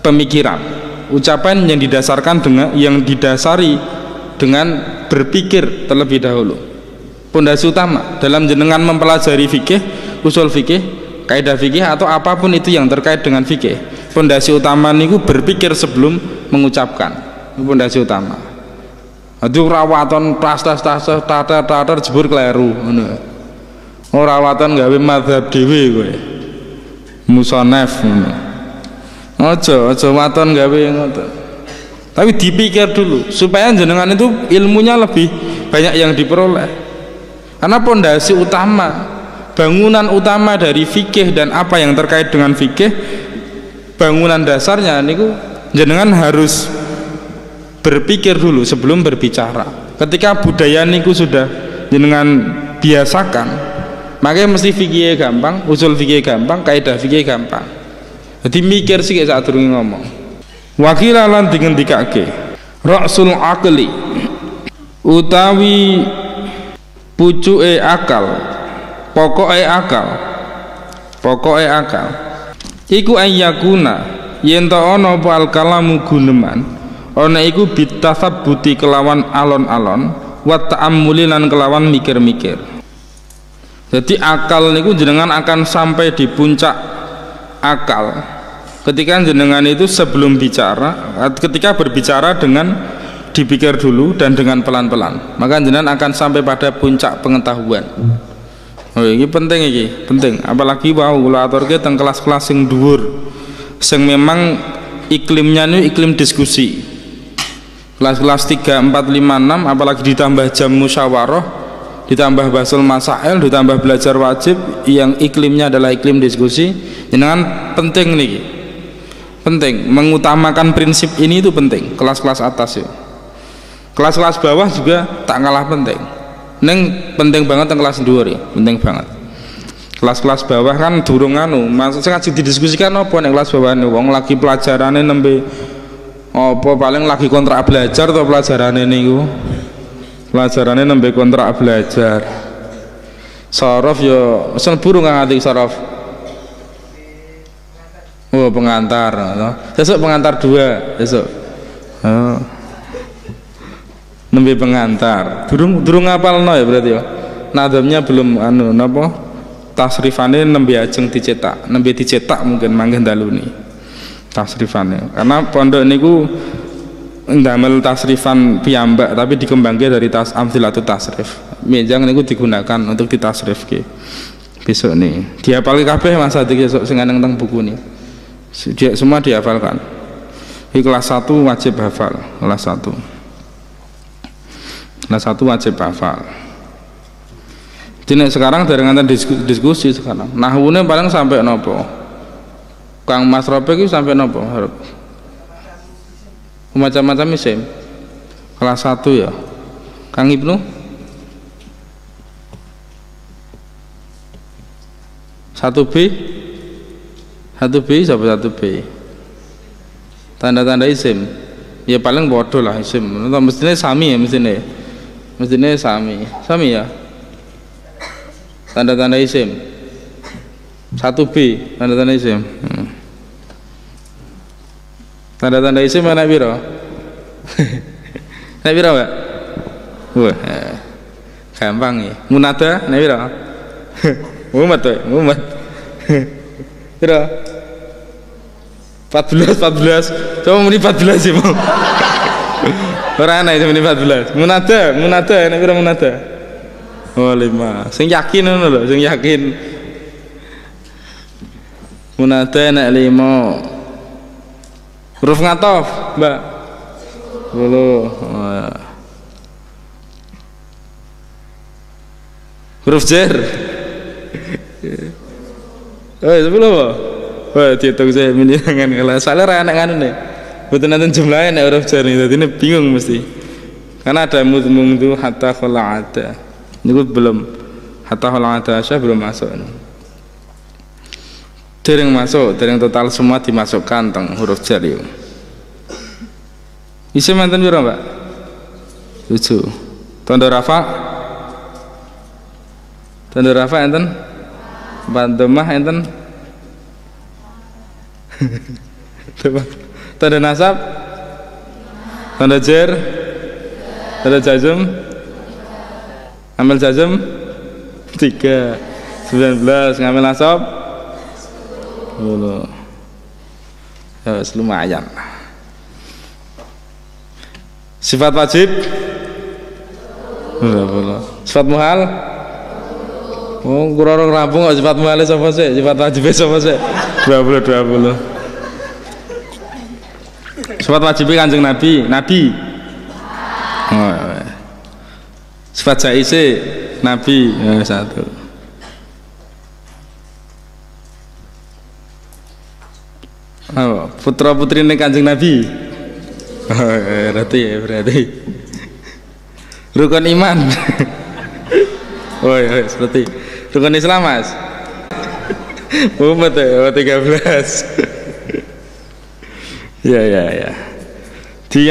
pemikiran, ucapan yang didasarkan dengan yang didasari dengan berpikir terlebih dahulu. Pondasi utama dalam jenengan mempelajari fikih, usul fikih, kaidah fikih atau apapun itu yang terkait dengan fikih, pondasi utama niku berpikir sebelum mengucapkan. Itu pondasi utama. Aduh rawatan tas tatar jebur kleru ngono. Ora rawatan gawe mazhab dhewe kowe. Musannaf ngono. Aja waton gawe ngoten. Tapi dipikir dulu supaya jenengan itu ilmunya lebih banyak yang diperoleh. Karena pondasi utama, bangunan utama dari fikih dan apa yang terkait dengan fikih, bangunan dasarnya niku jenengan harus berpikir dulu sebelum berbicara. Ketika budaya niku sudah jenengan biasakan, makanya mesti fikih gampang, usul fikih gampang, kaidah fikih gampang. Jadi mikir sih saat durunge ngomong. Wakil lan dingendikake ra'sul aqli utawi pucuke akal, pokoke akal iku ayyakuna yen ta ana apa al kalamu guneman ana iku bitasabbuti kelawan alon-alon wa ta'ammuli lan kelawan mikir-mikir. Jadi akal niku jenengan akan sampai di puncak ketika jenengan itu sebelum bicara, ketika berbicara dengan dipikir dulu dan dengan pelan-pelan, maka jenengan akan sampai pada puncak pengetahuan. Oh, ini penting, ini penting. Apalagi wau kula aturke teng kelas-kelas sing dhuwur, sing memang iklimnya ini iklim diskusi. Kelas-kelas 3, 4, 5, 6, apalagi ditambah jam musyawarah, ditambah basul masail, ditambah belajar wajib yang iklimnya adalah iklim diskusi. Jenengan penting nih, penting mengutamakan prinsip ini, itu penting. Kelas-kelas atas ya, kelas-kelas bawah juga tak kalah penting. Neng penting banget yang kelas dhuwur ya, penting banget. Kelas-kelas bawah kan durung anu, maksud sing didiskusikan apa nek kelas bawah nih, wong lagi pelajarane nembe apa, paling lagi kontrak belajar atau pelajarane niku. Pelajarane nembe kontrak belajar. Sorof yo sen burung kang ati sorof. Oh, pengantar. Besok pengantar 2, besok. Oh. Nembe pengantar. Durung ngapalno ya berarti ya. Nadamnya belum anu napa? Tasrifane nembe ajeng dicetak. Nembe dicetak mungkin mangke daluni. Tasrifane. Karena pondok niku ndamel tasrifan piyambak tapi dikembangke dari amthilatut tasrif. Menjang niku digunakan untuk ditasrifke. Besok nih. Dihafalke kabeh Mas Adik besok sing ana teng buku nih. Semua dihafalkan. Di kelas 1 wajib hafal, kelas 1. Kelas 1 wajib hafal. Jadi sekarang dari nganten diskusi sekarang. Nahwune paling sampai nopo? Kang Mas Rope iki sampai nopo? Harap. Macam-macam isim. Kelas 1 ya. Kang Ibnu? 1B? 1B sampai 1B. Tanda-tanda isim. Ya paling bodoh lah isim. Mestinya sami ya mestinya. Mestinya sami ya. Tanda-tanda isim 1B, tanda-tanda isim. Tanda-tanda isim mana biro? Nek biro Pak? Wah, gampang ya. Munada nek biro? Muhammad tuh, Muhammad. Biro? 14. Coba muni 14 sih, Bang. Ora ana muni 14. Munada nek biro munada? Oh 5. Sing yakin ngono lho, sing yakin. Munada nek 5. Huruf ngatof, Mbak. 10. Oh. Huruf jar. Oh, 10 apa? Wah, dihitung saya miniangan kelas. Soalnya ra enak ngene. Mboten nanten jumlahe nek huruf jar iki. Dadine bingung mesti. Karena ada mudmundu hatta khala'ata. Niku belum hatta khala'ata asya belum masuk. Dereng masuk, dereng total semua dimasukkan teng huruf jar yo. Isim enten piro, Mbak? 7. Tanda rafa? Tanda rafa enten? Bandemah enten? Tanda nasab? Tanda jar? Tanda jazm? Amil jazm? 3. 19. Ngambil nasab? 10. Ya, lumayan. Sifat wajib? 20. Sifat muhal? Oh, kurang rampung kok sifat muhal sapa sih? Sifat wajib sapa sih? 20. Sifat wajib Kanjeng Nabi. Oh, sifat jaiz Nabi. 1. Oh, putra putri ini Kanjeng Nabi. Oh, berarti rukun iman. Oh, seperti rukun Islam Mas. Umat ya 13. Ya. Di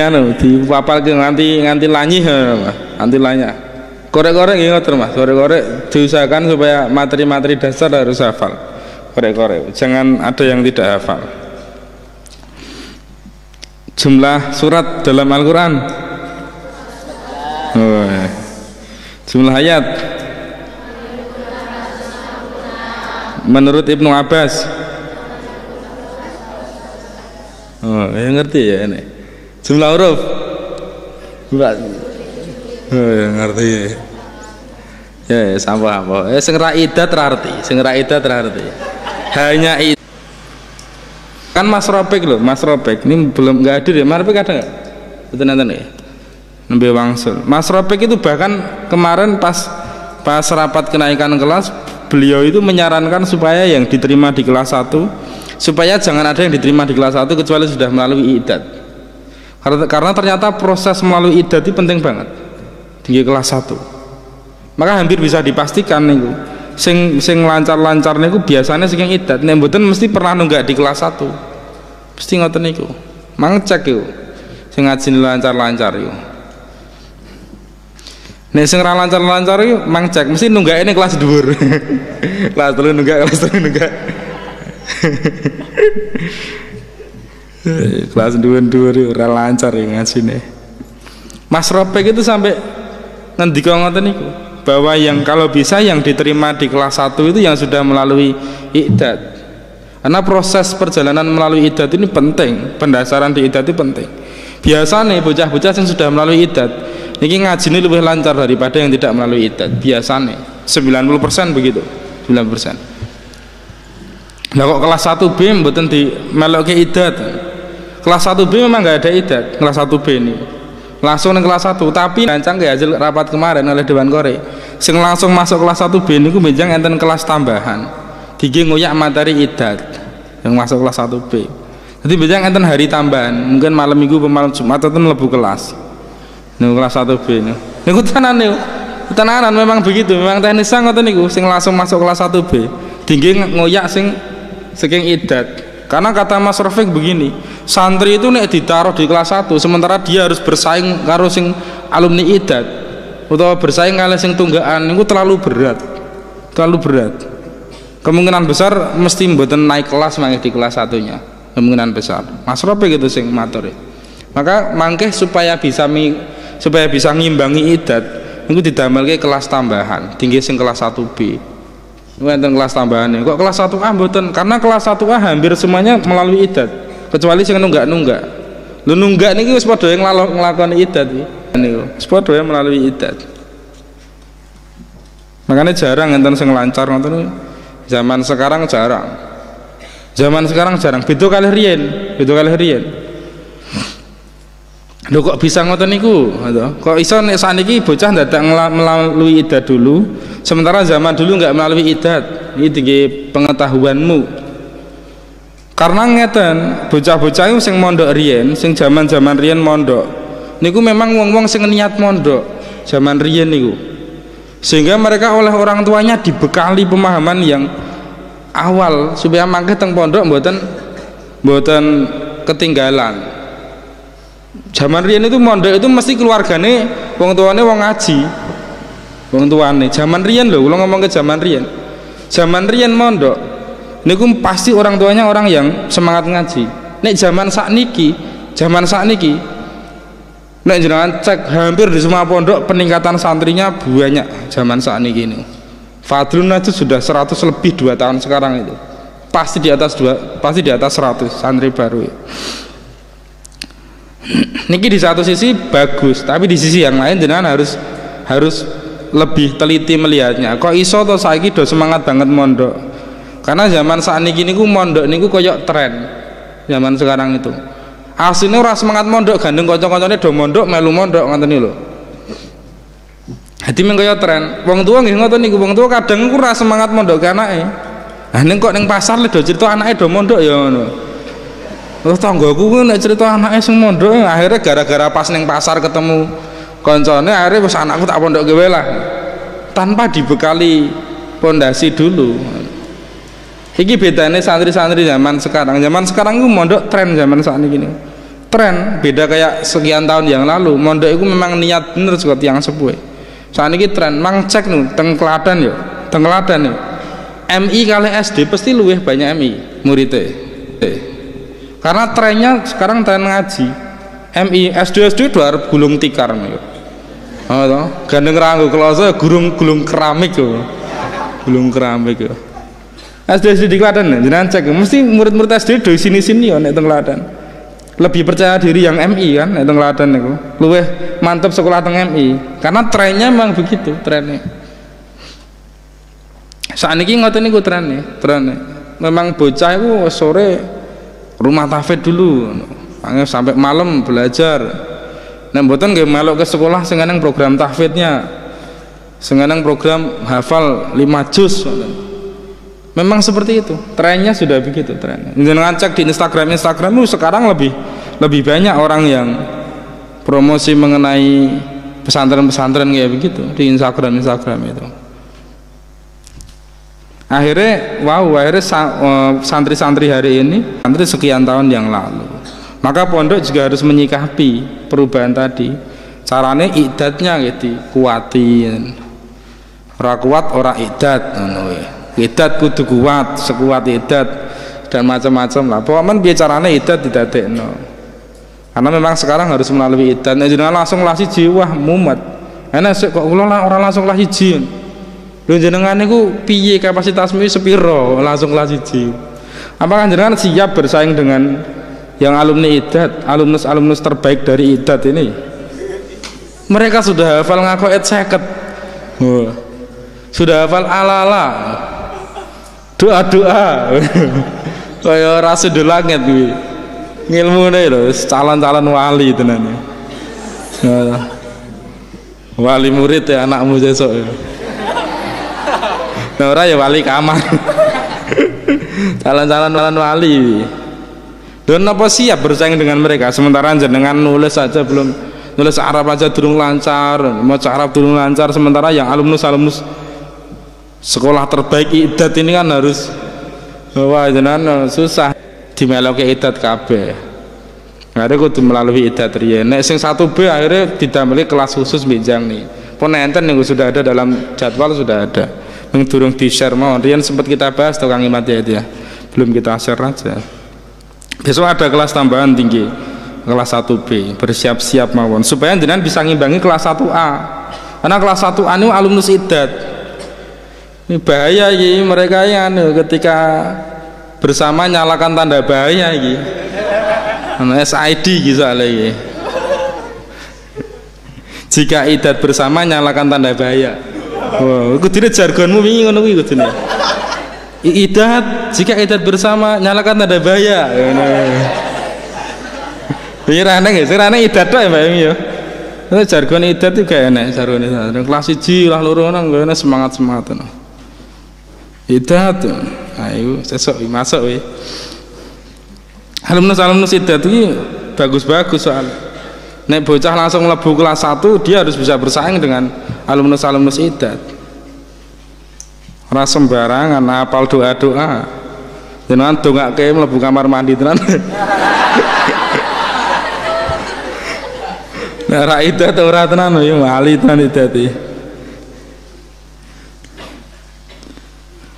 papal ke nganti lanyih, nganti lanyah. Korek-korek nggih ngoten Mas. Korek-korek diusahakan supaya materi-materi dasar harus hafal. Korek-korek, jangan ada yang tidak hafal. Jumlah surat dalam Al-Quran, jumlah ayat menurut Ibnu Abbas. Oh, yang ngerti ya ini. Jumlah huruf Mbak. Oh, ya, ngerti. Ya, sampah. Sing ra idat ra arti, sing ra idat ra arti. Hanya itu. Kan Mas Ropek loh, Mas Ropek ini belum nggak hadir ya. Mas Ropek ada nggak? Betul nanti ya. Nembe wangsul. Mas Ropek itu bahkan kemarin pas rapat kenaikan kelas, beliau itu menyarankan supaya yang diterima di kelas 1 supaya jangan ada yang diterima di kelas 1 kecuali sudah melalui idat. Karena ternyata proses melalui idat itu penting banget di kelas 1. Maka hampir bisa dipastikan niku sing lancar-lancar niku biasanya sing idat, nek mboten mesti pernah nunggak di kelas 1. Mesti ngoten niku. Mang cek yo. Sing ngaji lancar-lancar yo. Nek sing ra lancar-lancar yo mang cek mesti nunggake ning kelas dhuwur. Kelas 3 nunggak, kelas 3 nunggak. Kelas 2 ora lancar yo ngajine. Mas Ropek itu sampai ngendika ngoten niku bahwa yang kalau bisa yang diterima di kelas 1 itu yang sudah melalui idat, karena proses perjalanan melalui idat ini penting, pendasaran di idat itu penting. Biasanya bocah-bocah yang sudah melalui idat ini ngaji ini lebih lancar daripada yang tidak melalui idat, biasanya 90% begitu, 90%. Nah kok kelas 1B mboten di melok ke idat, kelas 1B memang nggak ada idat, kelas 1B ini langsung ke kelas 1, tapi rancang kayak hasil rapat kemarin oleh Dewan Kore sing langsung masuk kelas 1B ini ku benjang enten kelas tambahan digi ngoyak materi idat yang masuk kelas 1B, jadi benjang enten hari tambahan mungkin malam minggu malam Jumat atau mlebu kelas nih kelas 1B ini niku tenanan memang begitu, memang teknisnya ngoten niku sing langsung masuk kelas 1B digi ngoyak sing saking idat. Karena kata Mas Rafiq begini, santri itu nek ditaruh di kelas 1 sementara dia harus bersaing karo sing alumni idat atau bersaing kali sing tunggaan itu terlalu berat, kemungkinan besar mesti mboten naik kelas mangke di kelas 1-nya, kemungkinan besar. Mas Rafiq itu sing matur. Maka mangke supaya bisa ngimbangi idat niku didamelke kelas tambahan tinggi sing kelas 1B. Enten kelas tambahannya. Kok kelas 1A mboten? Karena kelas 1A hampir semuanya melalui idat, kecuali sing nunggak. Lu nunggak niki wis padha nglakoni idat niku. Wis padha melalui idat. Makanya jarang enten sing lancar ngoten. Zaman sekarang jarang. Beda kalih riyen. Lho kok bisa ngoten niku? Kok iso nek saniki bocah ndadak melalui idat dulu, sementara zaman dulu nggak melalui idat. Ini tinggi pengetahuanmu. Karena ngeten, bocah-bocah itu sing mondok riyen, sing zaman-zaman riyen mondok. Niku memang wong-wong sing niat mondok zaman riyen niku. Sehingga mereka oleh orang tuanya dibekali pemahaman yang awal supaya mangke teng pondok mboten ketinggalan. Zaman riyen itu mondok itu mesti keluargane wong tuane wong ngaji. Wong tuane zaman riyen lho, kula ngomong ke zaman riyen mondok niku pasti orang tuanya orang yang semangat ngaji. Nek zaman sakniki nek jenengan cek hampir di semua pondok peningkatan santrinya banyak zaman sakniki ini. Fadlun aja sudah 100 lebih 2 tahun sekarang itu. Pasti di atas 100 santri baru. Niki di satu sisi bagus, tapi di sisi yang lain jenengan harus lebih teliti melihatnya. Kok iso to saiki do semangat banget mondok? Karena zaman sakniki niku mondok niku koyok tren. Zaman sekarang itu. Asline ora semangat mondok, gandeng kanca-kancane do mondok, melu mondok ngoten lho. Dadi men koyok tren. Wong tua nggih ngoten niku, wong tua kadang iku ora semangat mondok ke anake. Lah ning kok ning pasar le do crito anake do mondok ya ngono. Terus tanggoku ku nek cerita anake sing mondok akhirnya gara-gara pas ning pasar ketemu koncone akhirnya wis anakku tak pondokke wae lah. Tanpa dibekali pondasi dulu. Iki bedane santri-santri zaman sekarang. Zaman sekarang ku mondok tren zaman sakniki niku. Tren beda kayak sekian tahun yang lalu. Mondok itu memang niat bener saka tiyang sepuh. Sakniki tren mang cek nu teng Klaten yo. Teng Klaten yo. MI kali SD pasti luwih banyak MI muridnya. Karena trennya sekarang tren ngaji. MI SD do arep gulung tikar niku. Oh to, gandeng ranggo kloso gulung keramik yo. Gulung keramik yo. SD di Klaten jenengan cek mesti murid-murid SD do sini-sini yo nek teng Klaten. lebih percaya diri yang MI kan, itu ngeladen itu luweh mantep sekolah teng MI karena trennya memang begitu trennya. Saat ini ngoten niku trennya memang bocah itu sore rumah tahfidz dulu sampai malam belajar. Nah mboten nggih melok ke sekolah sing nang program tahfidznya, sing nang program hafal 5 juz. Memang seperti itu, trennya sudah begitu trennya. Jangan cek di Instagram itu sekarang lebih banyak orang yang promosi mengenai pesantren-pesantren kayak begitu di Instagram itu. Akhirnya santri-santri hari ini, santri sekian tahun yang lalu. Maka pondok juga harus menyikapi perubahan tadi. Caranya idatnya gitu, kuatin. Ora kuat ora idat, idat kudu kuat, sekuat idat dan macam-macam lah. Pokoknya bicaranya idat didadekno. Karena memang sekarang harus melalui idat. Nek jenengan langsung lah siji wah mumet. Enak sik kok kula ora langsung lah siji. Lho jenengan niku piye kapasitasmu sepiro langsung lah siji? Apakah jenengan siap bersaing dengan yang alumni idat, alumnus terbaik dari idat ini? Mereka sudah hafal ngakoet 50. Sudah hafal ala-ala. Doa-doa kaya rasa di langit kuwi ngilmune lho calon-calon wali tenan ya. Wali murid ya anakmu besok ya. Nah ora ya wali kamar. Calon-calon wali. Dan apa siap bersaing dengan mereka sementara jenengan nulis saja belum nulis Arab aja durung lancar, maca Arab durung lancar, sementara yang alumnus sekolah terbaik idat ini kan harus wah jenengan susah dimeloke idat kabeh. Akhirnya kudu melalui idat riyen. Nek sing 1B akhirnya didameli kelas khusus bijang nih. Pun enten niku sudah ada dalam jadwal sudah ada. Mung durung di-share mawon. Riyen sempat kita bahas to Kang Imat ya. Belum kita share aja. Besok ada kelas tambahan tinggi. Kelas 1B, bersiap-siap mawon supaya jenengan bisa ngimbangi kelas 1A. Karena kelas 1A niku alumnus idat. Ini bahaya ini mereka yang ketika bersama nyalakan tanda bahaya ini SID gitu lagi. Jika idat bersama nyalakan tanda bahaya. Wow, itu tidak jargonmu ini ngono kuwi kudune. Idat jika idat bersama nyalakan tanda bahaya. Ini rane nggih, sing rane idat tok ya Mbak Emi ya. Itu jargon idat itu gak enak jargon itu. Kelas 1 lah loro nang ngene semangat-semangat ngono. Idat, ayo sesok masuk we. Alumnus idat ini bagus-bagus soal. Nek bocah langsung mlebu kelas 1 dia harus bisa bersaing dengan alumnus idat. Ora sembarangan apal doa-doa. Jenengan dongake mlebu kamar mandi tenan. Nek ra idat ora tenan yo wali tenan idat iki.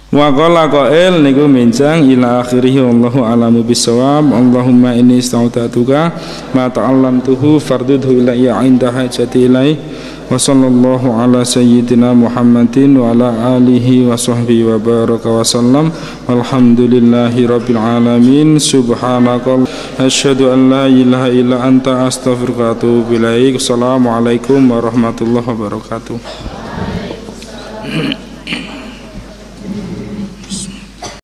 Wa qala qail niku minjang ila akhirih wallahu a'lamu bissawab. Allahumma inni ista'udatuka ma ta'allamtuhu fardudhu ilayya 'inda hajati ilai. Wa sallallahu ala sayyidina Muhammadin wa ala alihi wa sahbihi wa baraka wa sallam. Walhamdulillahi rabbil alamin. Subhanaka asyhadu an la ilaha illa anta astaghfiruka wa atubu ilaik. Assalamualaikum warahmatullahi wabarakatuh.